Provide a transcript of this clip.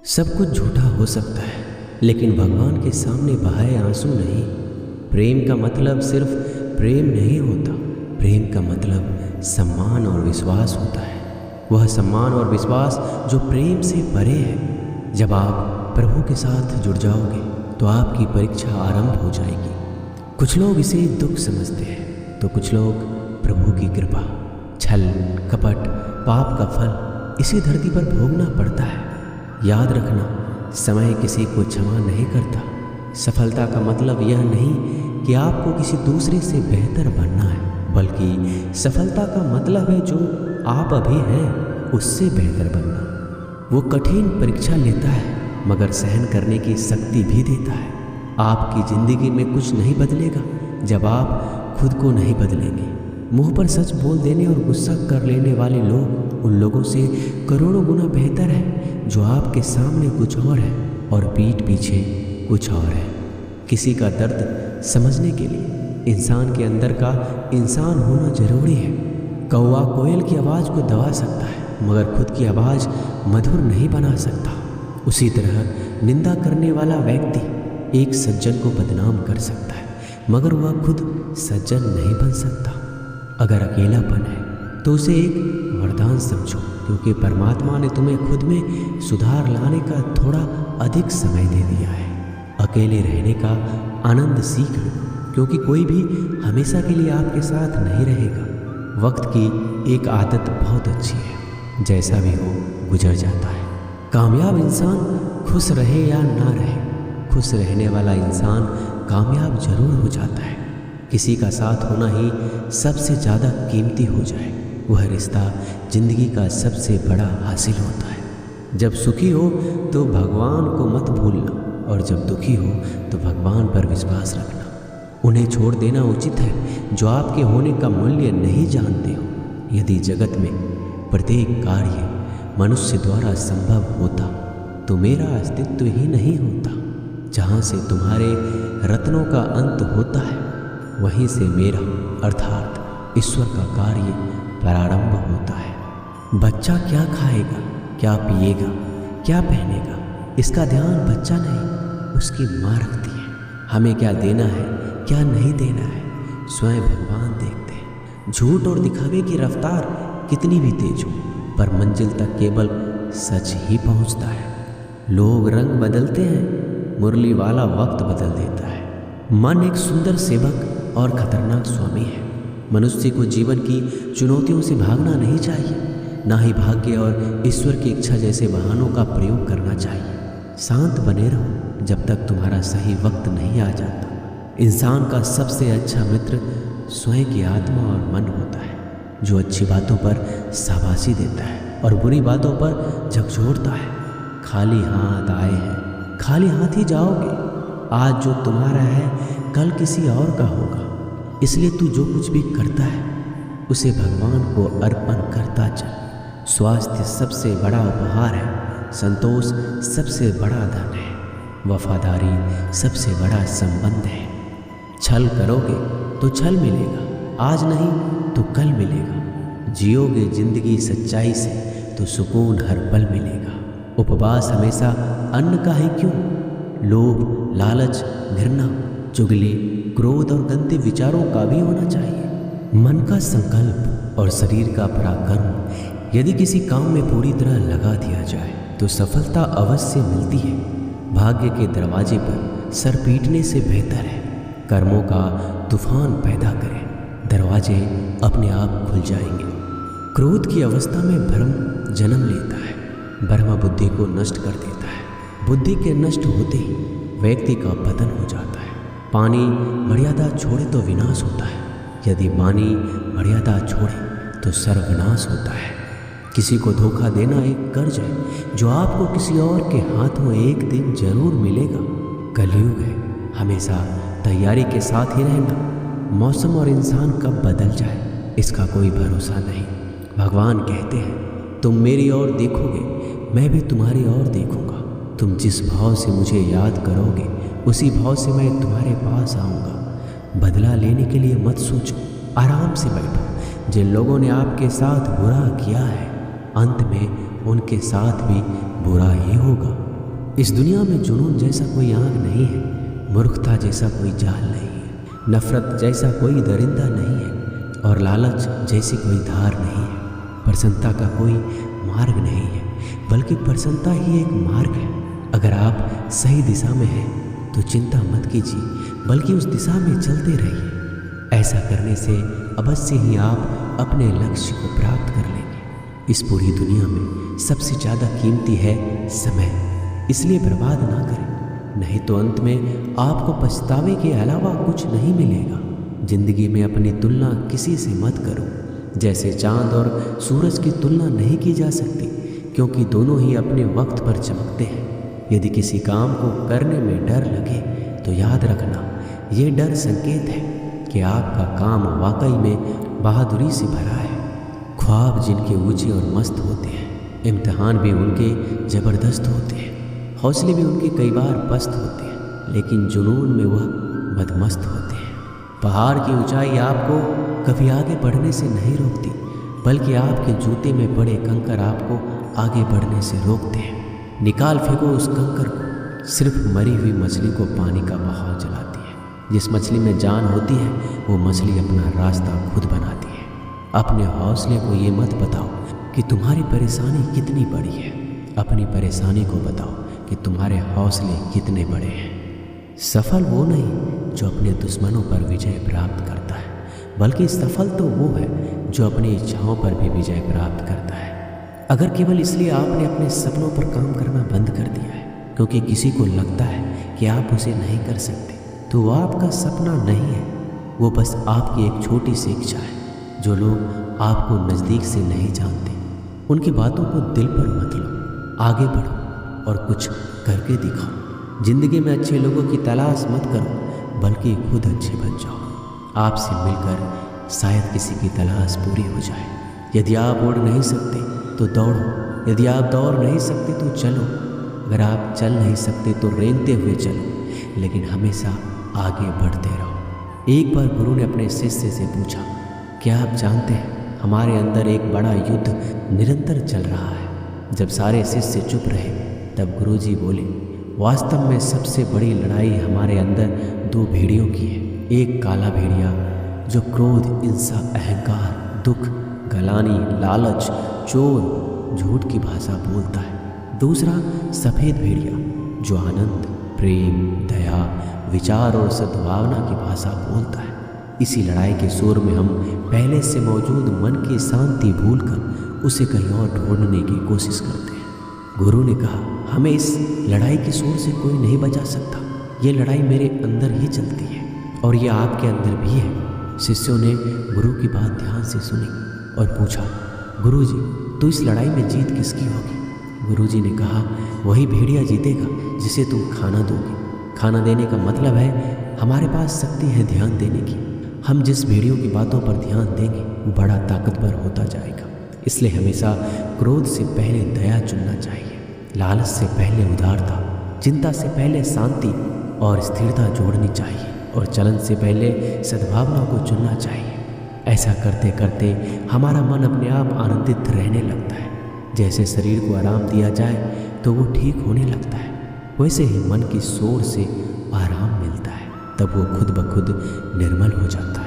सब कुछ झूठा हो सकता है, लेकिन भगवान के सामने बहाए आंसू नहीं। प्रेम का मतलब सिर्फ प्रेम नहीं होता। प्रेम का मतलब सम्मान और विश्वास होता है। वह सम्मान और विश्वास जो प्रेम से परे है। जब आप प्रभु के साथ जुड़ जाओगे तो आपकी परीक्षा आरंभ हो जाएगी। कुछ लोग इसे दुख समझते हैं तो कुछ लोग प्रभु की कृपा। छल, कपट, पाप का फल इसी धरती पर भोगना पड़ता है। याद रखना, समय किसी को क्षमा नहीं करता। सफलता का मतलब यह नहीं कि आपको किसी दूसरे से बेहतर बनना है, बल्कि सफलता का मतलब है जो आप अभी हैं उससे बेहतर बनना। वो कठिन परीक्षा लेता है मगर सहन करने की शक्ति भी देता है। आपकी ज़िंदगी में कुछ नहीं बदलेगा जब आप खुद को नहीं बदलेंगे। मुंह पर सच बोल देने और गुस्सा कर लेने वाले लोग उन लोगों से करोड़ों गुना बेहतर है जो आपके सामने कुछ और है और पीठ पीछे कुछ और है। किसी का दर्द समझने के लिए इंसान के अंदर का इंसान होना जरूरी है। कौवा कोयल की आवाज़ को दबा सकता है मगर खुद की आवाज़ मधुर नहीं बना सकता। उसी तरह निंदा करने वाला व्यक्ति एक सज्जन को बदनाम कर सकता है मगर वह खुद सज्जन नहीं बन सकता। अगर अकेलापन है तो उसे एक वरदान समझो, क्योंकि परमात्मा ने तुम्हें खुद में सुधार लाने का थोड़ा अधिक समय दे दिया है। अकेले रहने का आनंद सीख लो, क्योंकि कोई भी हमेशा के लिए आपके साथ नहीं रहेगा। वक्त की एक आदत बहुत अच्छी है, जैसा भी हो गुजर जाता है। कामयाब इंसान खुश रहे या ना रहे, खुश रहने वाला इंसान कामयाब जरूर हो जाता है। किसी का साथ होना ही सबसे ज़्यादा कीमती हो जाए, वह रिश्ता जिंदगी का सबसे बड़ा हासिल होता है। जब सुखी हो तो भगवान को मत भूलना, और जब दुखी हो तो भगवान पर विश्वास रखना। उन्हें छोड़ देना उचित है जो आपके होने का मूल्य नहीं जानते हो। यदि जगत में प्रत्येक कार्य मनुष्य द्वारा संभव होता तो मेरा अस्तित्व ही नहीं होता। जहाँ से तुम्हारे रत्नों का अंत होता है वहीं से मेरा अर्थात ईश्वर का कार्य प्रारंभ होता है। बच्चा क्या खाएगा, क्या पिएगा, क्या पहनेगा, इसका ध्यान बच्चा नहीं उसकी माँ रखती है। हमें क्या देना है, क्या नहीं देना है, स्वयं भगवान देखते हैं। झूठ और दिखावे की रफ्तार कितनी भी तेज हो, पर मंजिल तक केवल सच ही पहुंचता है। लोग रंग बदलते हैं, मुरली वाला वक्त बदल देता है। मन एक सुंदर सेवक और खतरनाक स्वामी है। मनुष्य को जीवन की चुनौतियों से भागना नहीं चाहिए, ना ही भाग्य और ईश्वर की इच्छा जैसे वाहनों का प्रयोग करना चाहिए। शांत बने रहो जब तक तुम्हारा सही वक्त नहीं आ जाता। इंसान का सबसे अच्छा मित्र स्वयं की आत्मा और मन होता है, जो अच्छी बातों पर शाबाशी देता है और बुरी बातों पर झकझोरता है। खाली हाथ आए हैं, खाली हाथ ही जाओगे। आज जो तुम्हारा है कल किसी और का होगा, इसलिए तू जो कुछ भी करता है उसे भगवान को अर्पण करता चल। स्वास्थ्य सबसे बड़ा उपहार है, संतोष सबसे बड़ा धन है, वफादारी सबसे बड़ा संबंध है। छल करोगे तो छल मिलेगा, आज नहीं तो कल मिलेगा। जियोगे जिंदगी सच्चाई से तो सुकून हर पल मिलेगा। उपवास हमेशा अन्न का ही क्यों, लोभ, लालच, घृणा, चुगली, क्रोध और गंदे विचारों का भी होना चाहिए। मन का संकल्प और शरीर का पराक्रम यदि किसी काम में पूरी तरह लगा दिया जाए तो सफलता अवश्य मिलती है। भाग्य के दरवाजे पर सर पीटने से बेहतर है कर्मों का तूफान पैदा करें, दरवाजे अपने आप खुल जाएंगे। क्रोध की अवस्था में भ्रम जन्म लेता है, ब्रह्म बुद्धि को नष्ट कर देता है। बुद्धि के नष्ट होते ही व्यक्ति का पतन हो जाता है। पानी मर्यादा छोड़े तो विनाश होता है, यदि पानी मर्यादा छोड़े तो सर्वनाश होता है। किसी को धोखा देना एक कर्ज है जो आपको किसी और के हाथों एक दिन जरूर मिलेगा। कलयुग है, हमेशा तैयारी के साथ ही रहना। मौसम और इंसान कब बदल जाए इसका कोई भरोसा नहीं। भगवान कहते हैं तुम मेरी ओर देखोगे, मैं भी तुम्हारी ओर देखूंगा। तुम जिस भाव से मुझे याद करोगे उसी भाव से मैं तुम्हारे पास आऊँगा। बदला लेने के लिए मत सोचो, आराम से बैठो। जिन लोगों ने आपके साथ बुरा किया है अंत में उनके साथ भी बुरा ही होगा। इस दुनिया में जुनून जैसा कोई आग नहीं है, मूर्खता जैसा कोई जाल नहीं है, नफरत जैसा कोई दरिंदा नहीं है और लालच जैसी कोई धार नहीं है। प्रसन्नता का कोई मार्ग नहीं है, बल्कि प्रसन्नता ही एक मार्ग है। अगर आप सही दिशा में हैं तो चिंता मत कीजिए, बल्कि उस दिशा में चलते रहिए। ऐसा करने से अवश्य ही आप अपने लक्ष्य को प्राप्त कर लेंगे। इस पूरी दुनिया में सबसे ज़्यादा कीमती है समय, इसलिए बर्बाद ना करें, नहीं तो अंत में आपको पछतावे के अलावा कुछ नहीं मिलेगा। जिंदगी में अपनी तुलना किसी से मत करो। जैसे चांद और सूरज की तुलना नहीं की जा सकती, क्योंकि दोनों ही अपने वक्त पर चमकते हैं। यदि किसी काम को करने में डर लगे तो याद रखना, ये डर संकेत है कि आपका काम वाकई में बहादुरी से भरा है। ख्वाब जिनके ऊंचे और मस्त होते हैं, इम्तिहान भी उनके ज़बरदस्त होते हैं, हौसले भी उनके कई बार पस्त होते हैं, लेकिन जुनून में वह मदमस्त होते हैं। पहाड़ की ऊंचाई आपको कभी आगे बढ़ने से नहीं रोकती, बल्कि आपके जूते में पड़े कंकर आपको आगे बढ़ने से रोकते हैं। निकाल फेंको उस कंकर को। सिर्फ मरी हुई मछली को पानी का बहाव जलाती है। जिस मछली में जान होती है वो मछली अपना रास्ता खुद बनाती है। अपने हौसले को ये मत बताओ कि तुम्हारी परेशानी कितनी बड़ी है, अपनी परेशानी को बताओ कि तुम्हारे हौसले कितने बड़े हैं। सफल वो नहीं जो अपने दुश्मनों पर विजय प्राप्त करता है, बल्कि सफल तो वो है जो अपनी इच्छाओं पर भी विजय प्राप्त करता है। अगर केवल इसलिए आपने अपने सपनों पर काम करना बंद कर दिया है क्योंकि किसी को लगता है कि आप उसे नहीं कर सकते, तो वो आपका सपना नहीं है, वो बस आपकी एक छोटी सी इच्छा है। जो लोग आपको नज़दीक से नहीं जानते, उनकी बातों को दिल पर मत लो, आगे बढ़ो और कुछ करके दिखाओ। ज़िंदगी में अच्छे लोगों की तलाश मत करो, बल्कि खुद अच्छे बन जाओ। आपसे मिलकर शायद किसी की तलाश पूरी हो जाए। यदि आप उड़ नहीं सकते तो दौड़ो, यदि आप दौड़ नहीं सकते तो चलो, अगर आप चल नहीं सकते तो रेंगते हुए चलो, लेकिन हमेशा आगे बढ़ते रहो। एक बार गुरु ने अपने शिष्य से पूछा, क्या आप जानते हैं हमारे अंदर एक बड़ा युद्ध निरंतर चल रहा है। जब सारे शिष्य चुप रहे तब गुरुजी बोले, वास्तव में सबसे बड़ी लड़ाई हमारे अंदर दो भेड़ियों की है। एक काला भेड़िया जो क्रोध, हिंसा, अहंकार, दुख, गलानी, लालच, चोर, झूठ की भाषा बोलता है। दूसरा सफ़ेद भेड़िया जो आनंद, प्रेम, दया, विचार और सद्भावना की भाषा बोलता है। इसी लड़ाई के शोर में हम पहले से मौजूद मन की शांति भूलकर उसे कहीं और ढूंढने की कोशिश करते हैं। गुरु ने कहा, हमें इस लड़ाई के शोर से कोई नहीं बचा सकता। ये लड़ाई मेरे अंदर ही चलती है और ये आपके अंदर भी है। शिष्यों ने गुरु की बात ध्यान से सुनी और पूछा, गुरुजी, तो इस लड़ाई में जीत किसकी होगी? गुरुजी ने कहा, वही भेड़िया जीतेगा जिसे तुम खाना दोगे। खाना देने का मतलब है हमारे पास शक्ति है ध्यान देने की। हम जिस भेड़ियों की बातों पर ध्यान देंगे वो बड़ा ताकतवर होता जाएगा। इसलिए हमेशा क्रोध से पहले दया चुनना चाहिए, लालच से पहले उदारता, चिंता से पहले शांति और स्थिरता जोड़नी चाहिए और चलन से पहले सद्भावना को चुनना चाहिए। ऐसा करते करते हमारा मन अपने आप आनंदित रहने लगता है। जैसे शरीर को आराम दिया जाए तो वो ठीक होने लगता है, वैसे ही मन की शोर से आराम मिलता है, तब वो खुद ब खुद निर्मल हो जाता है।